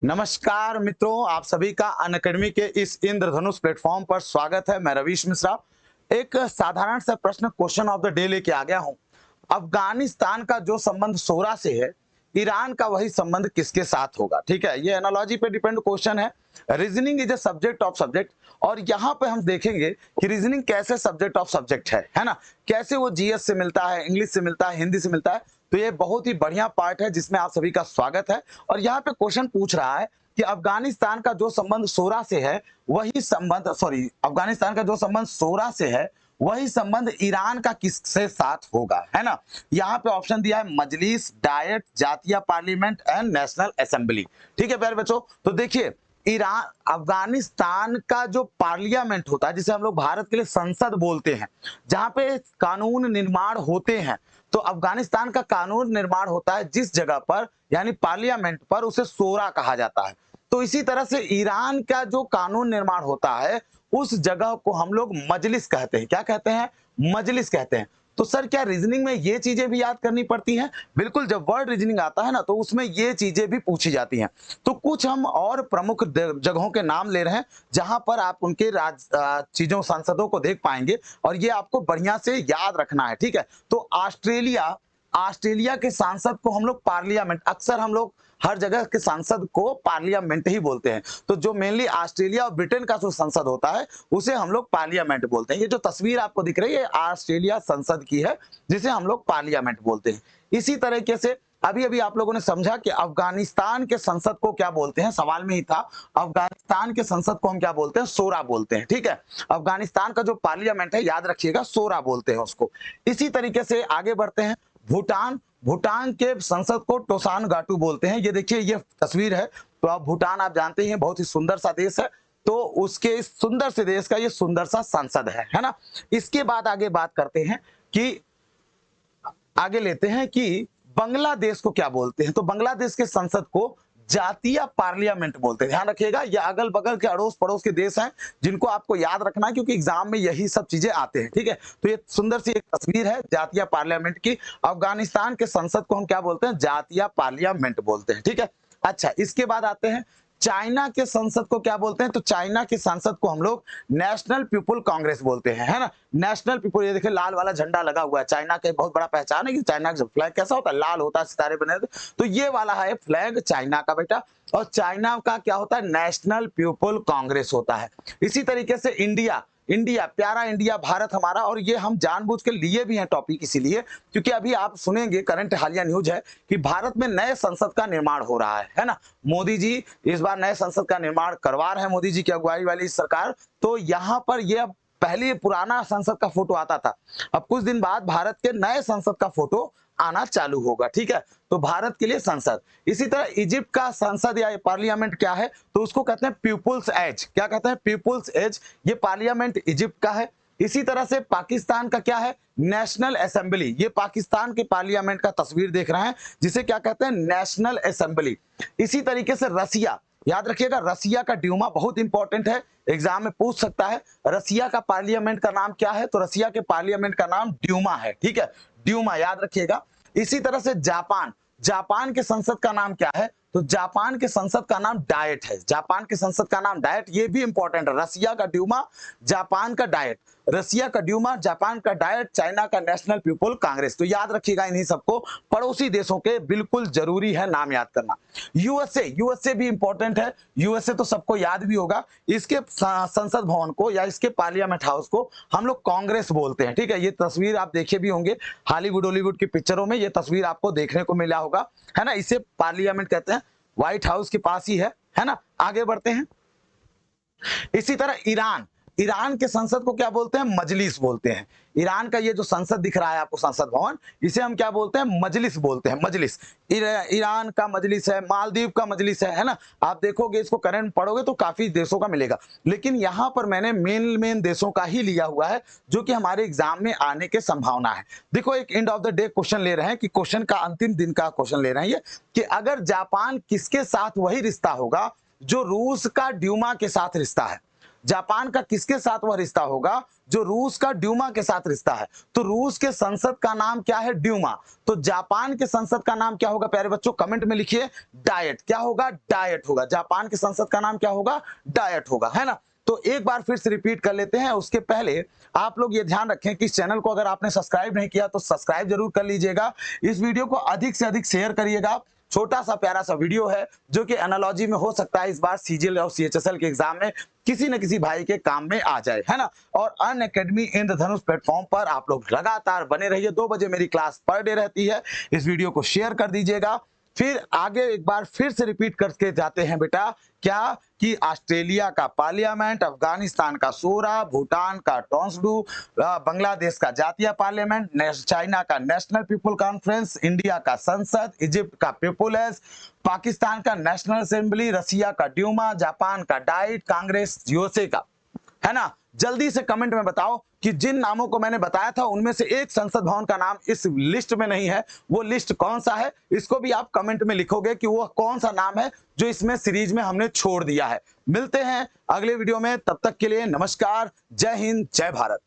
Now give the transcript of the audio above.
नमस्कार मित्रों, आप सभी का अनअकैडमी के इस इंद्रधनुष प्लेटफॉर्म पर स्वागत है। मैं रवीश मिश्रा एक साधारण सा प्रश्न क्वेश्चन ऑफ द डे लेके आ गया हूं। अफगानिस्तान का जो संबंध सोरा से है, ईरान का वही संबंध किसके साथ होगा? ठीक है, ये एनालॉजी पे डिपेंड क्वेश्चन है। Reasoning is a subject of subject, और यहाँ पे हम देखेंगे कि रीजनिंग कैसे सब्जेक्ट ऑफ सब्जेक्ट है ना, कैसे वो जीएस से मिलता है, इंग्लिश से मिलता है, हिंदी से मिलता है। तो ये बहुत ही बढ़िया पार्ट है जिसमें आप सभी का स्वागत है। और यहाँ पे क्वेश्चन पूछ रहा है कि अफगानिस्तान का जो संबंध सोरा से है वही संबंध अफगानिस्तान का जो संबंध सोरा से है वही संबंध ईरान का किससे साथ होगा, है ना। यहाँ पे ऑप्शन दिया है मजलिस, डायट, जातीय पार्लियामेंट एंड नेशनल असेंबली। ठीक है प्यारे बच्चों, तो देखिए ईरान अफगानिस्तान का जो पार्लियामेंट होता है, जिसे हम लोग भारत के लिए संसद बोलते हैं, जहां पे कानून निर्माण होते हैं, तो अफगानिस्तान का कानून निर्माण होता है जिस जगह पर, यानी पार्लियामेंट पर, उसे सोरा कहा जाता है। तो इसी तरह से ईरान का जो कानून निर्माण होता है उस जगह को हम लोग मजलिस कहते हैं। क्या कहते हैं? मजलिस कहते हैं। तो सर क्या रीजनिंग में ये चीजें भी याद करनी पड़ती हैं? बिल्कुल, जब वर्ड रीजनिंग आता है ना तो उसमें ये चीजें भी पूछी जाती हैं। तो कुछ हम और प्रमुख जगहों के नाम ले रहे हैं जहां पर आप उनके चीजों सांसदों को देख पाएंगे, और ये आपको बढ़िया से याद रखना है। ठीक है, तो ऑस्ट्रेलिया, ऑस्ट्रेलिया के सांसद को हम लोग पार्लियामेंट, अक्सर हम लोग हर जगह के सांसद को पार्लियामेंट ही बोलते हैं। तो जो मेनली ऑस्ट्रेलिया और ब्रिटेन का जो संसद होता है उसे हम लोग पार्लियामेंट बोलते हैं। ये जो तस्वीर आपको दिख रही है ऑस्ट्रेलिया संसद की है, जिसे हम लोग पार्लियामेंट बोलते हैं। इसी तरीके से अभी अभी आप लोगों ने समझा कि अफगानिस्तान के संसद को क्या बोलते हैं, सवाल में ही था। अफगानिस्तान के संसद को हम क्या बोलते हैं? सोरा बोलते हैं। ठीक है, अफगानिस्तान का जो पार्लियामेंट है, याद रखिएगा, सोरा बोलते हैं उसको। इसी तरीके से आगे बढ़ते हैं। भूटान, भूटान के संसद को टोसान गाटू बोलते हैं। ये देखिए, ये तस्वीर है। तो अब भूटान आप जानते हैं बहुत ही सुंदर सा देश है, तो उसके इस सुंदर से देश का ये सुंदर सा संसद है ना। इसके बाद आगे बात करते हैं कि आगे लेते हैं कि बांग्लादेश को क्या बोलते हैं। तो बांग्लादेश के संसद को जातीय पार्लियामेंट बोलते हैं। ध्यान रखिएगा, ये अगल बगल के अड़ोस पड़ोस के देश हैं जिनको आपको याद रखना है, क्योंकि एग्जाम में यही सब चीजें आते हैं। ठीक है, तो ये सुंदर सी एक तस्वीर है जातीय पार्लियामेंट की। अफगानिस्तान के संसद को हम क्या बोलते हैं? जातीय पार्लियामेंट बोलते हैं। ठीक है, अच्छा, इसके बाद आते हैं चाइना के संसद को क्या बोलते हैं? तो चाइना के संसद को हम लोग नेशनल पीपुल कांग्रेस बोलते हैं, है ना। नेशनल पीपुल, ये देखिए लाल वाला झंडा लगा हुआ है। चाइना का बहुत बड़ा पहचान है कि चाइना का फ्लैग कैसा होता है, लाल होता है, सितारे बने होते हैं। तो ये वाला है फ्लैग चाइना का बेटा। और चाइना का क्या होता है? नेशनल पीपुल कांग्रेस होता है। इसी तरीके से इंडिया, इंडिया प्यारा इंडिया, भारत हमारा, और ये हम जानबूझ के लिए भी हैं टॉपिक इसीलिए क्योंकि अभी आप सुनेंगे, करंट हालिया न्यूज है कि भारत में नए संसद का निर्माण हो रहा है ना। मोदी जी इस बार नए संसद का निर्माण करवा रहे हैं, मोदी जी की अगुवाई वाली सरकार। तो यहाँ पर ये पहले पुराना संसद का फोटो आता था, अब कुछ दिन बाद भारत के नए संसद का फोटो आना चालू होगा। ठीक है, तो भारत के लिए संसद। इसी तरह इजिप्ट का संसद या पार्लियामेंट क्या है? तो उसको कहते हैं पीपुल्स एज। क्या कहते हैं? Peoples age. ये पार्लियामेंट इजिप्ट का है। इसी तरह से पाकिस्तान का क्या है? National assembly. ये पाकिस्तान के पार्लियामेंट का तस्वीर देख रहे हैं, जिसे क्या कहते हैं? National assembly. इसी तरीके से रसिया, याद रखिएगा, रसिया का ड्यूमा बहुत इंपॉर्टेंट है, एग्जाम में पूछ सकता है। रसिया का पार्लियामेंट का नाम क्या है? तो रसिया के पार्लियामेंट का नाम ड्यूमा है। ठीक है, ड्यूमा याद रखिएगा। इसी तरह से जापान, जापान के संसद का नाम क्या है? तो जापान के संसद का नाम डायट है। जापान के संसद का नाम डायट, ये भी इंपॉर्टेंट है। रसिया का ड्यूमा, जापान का डायट। रसिया का ड्यूमा, जापान का डायट, चाइना का नेशनल पीपुल कांग्रेस। तो याद रखिएगा इन्हीं सबको, पड़ोसी देशों के बिल्कुल जरूरी है नाम याद करना। यूएसए, यूएसए भी इंपॉर्टेंट है। यूएसए तो सबको याद भी होगा। इसके संसद भवन को या इसके पार्लियामेंट हाउस को हम लोग कांग्रेस बोलते हैं। ठीक है, ये तस्वीर आप देखे भी होंगे हॉलीवुड हॉलीवुड की पिक्चरों में, ये तस्वीर आपको देखने को मिला होगा, है ना। इसे पार्लियामेंट कहते हैं, व्हाइट हाउस के पास ही है ना। आगे बढ़ते हैं। इसी तरह ईरान, ईरान के संसद को क्या बोलते हैं? मजलिस बोलते हैं। ईरान का ये जो संसद दिख रहा है आपको, संसद भवन, इसे हम क्या बोलते हैं? मजलिस बोलते हैं, मजलिस। ईरान का मजलिस है, मालदीव का मजलिस है ना। आप देखोगे, इसको करंट पढ़ोगे तो काफी देशों का मिलेगा, लेकिन यहाँ पर मैंने मेन देशों का ही लिया हुआ है जो कि हमारे एग्जाम में आने की संभावना है। देखो, एक end of the day question ले रहे हैं, कि क्वेश्चन का अंतिम दिन का क्वेश्चन ले रहे हैं ये, कि अगर जापान किसके साथ वही रिश्ता होगा जो रूस का ड्यूमा के साथ रिश्ता है। जापान का किसके साथ वह रिश्ता होगा? जो रूस का ड्यूमा के साथ रिश्ता है। तो रूस के संसद का नाम क्या है? ड्यूमा। तो जापान के संसद का नाम क्या होगा प्यारे बच्चों? कमेंट में लिखिए डायट। क्या होगा? डायट होगा। जापान के संसद का नाम क्या होगा? डायट होगा, है ना। तो एक बार फिर से रिपीट कर लेते हैं। उसके पहले आप लोग ये ध्यान रखें कि इस चैनल को अगर आपने सब्सक्राइब नहीं किया तो सब्सक्राइब जरूर कर लीजिएगा। इस वीडियो को अधिक से अधिक शेयर करिएगा। छोटा सा प्यारा सा वीडियो है जो कि एनालॉजी में हो सकता है इस बार सीजीएल और सीएचएसएल के एग्जाम में किसी न किसी भाई के काम में आ जाए, है ना। और अनअकैडमी इंद्रधनुष प्लेटफॉर्म पर आप लोग लगातार बने रहिए। 2 बजे मेरी क्लास पर डे रहती है। इस वीडियो को शेयर कर दीजिएगा। फिर आगे एक बार फिर से रिपीट करके जाते हैं बेटा, क्या कि ऑस्ट्रेलिया का पार्लियामेंट, अफगानिस्तान का शूरा, भूटान का टोंसडू, बांग्लादेश का जातीय पार्लियामेंट, चाइना का नेशनल पीपल कॉन्फ्रेंस, इंडिया का संसद, इजिप्ट का पीपुल्स, पाकिस्तान का नेशनल असेंबली, रसिया का ड्यूमा, जापान का डाइट, कांग्रेस यूएसए का, है ना। जल्दी से कमेंट में बताओ कि जिन नामों को मैंने बताया था उनमें से एक संसद भवन का नाम इस लिस्ट में नहीं है, वो लिस्ट कौन सा है? इसको भी आप कमेंट में लिखोगे कि वो कौन सा नाम है जो इसमें सीरीज में हमने छोड़ दिया है। मिलते हैं अगले वीडियो में, तब तक के लिए नमस्कार, जय हिंद, जय भारत।